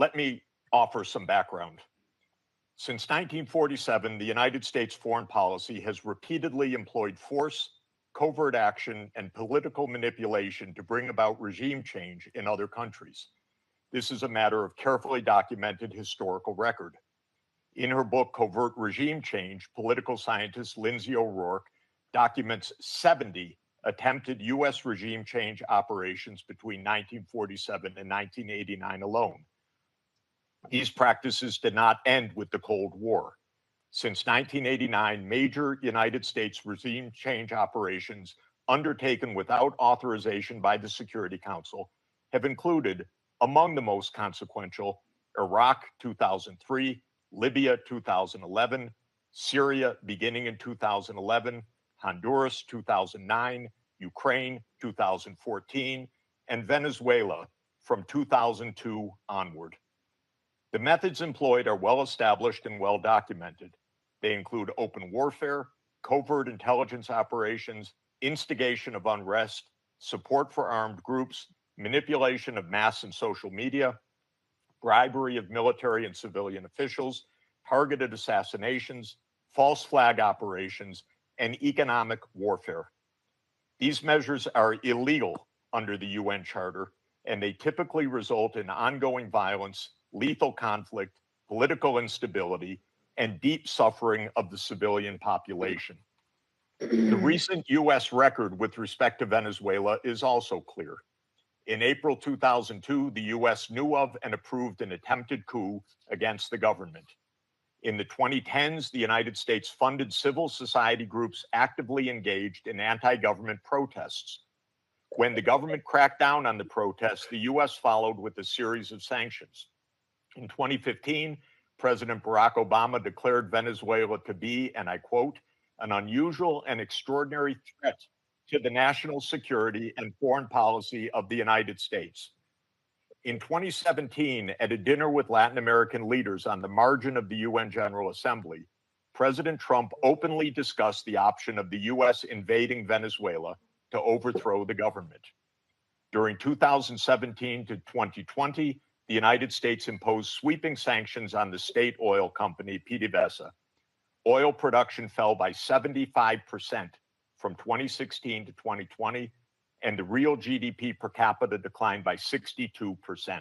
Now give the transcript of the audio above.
Let me offer some background. Since 1947, the United States foreign policy has repeatedly employed force, covert action, and political manipulation to bring about regime change in other countries. This is a matter of carefully documented historical record. In her book, Covert Regime Change, political scientist Lindsay O'Rourke documents 70 attempted U.S. regime change operations between 1947 and 1989 alone. These practices did not end with the Cold War. Since 1989, major United States regime change operations undertaken without authorization by the Security Council have included, among the most consequential, Iraq 2003, Libya 2011, Syria beginning in 2011, Honduras 2009, Ukraine 2014, and Venezuela from 2002 onward. The methods employed are well established and well documented. They include open warfare, covert intelligence operations, instigation of unrest, support for armed groups, manipulation of mass and social media, bribery of military and civilian officials, targeted assassinations, false flag operations, and economic warfare. These measures are illegal under the UN Charter, and they typically result in ongoing violence, lethal conflict, political instability, and deep suffering of the civilian population. The recent U.S. record with respect to Venezuela is also clear. In April 2002, the U.S. knew of and approved an attempted coup against the government. In the 2010s, the United States funded civil society groups actively engaged in anti-government protests. When the government cracked down on the protests, the U.S. followed with a series of sanctions. In 2015, President Barack Obama declared Venezuela to be, and I quote, an unusual and extraordinary threat to the national security and foreign policy of the United States. In 2017, at a dinner with Latin American leaders on the margin of the UN General Assembly, President Trump openly discussed the option of the U.S. invading Venezuela to overthrow the government. During 2017 to 2020, the United States imposed sweeping sanctions on the state oil company PDVSA. Oil production fell by 75% from 2016 to 2020, and the real GDP per capita declined by 62%.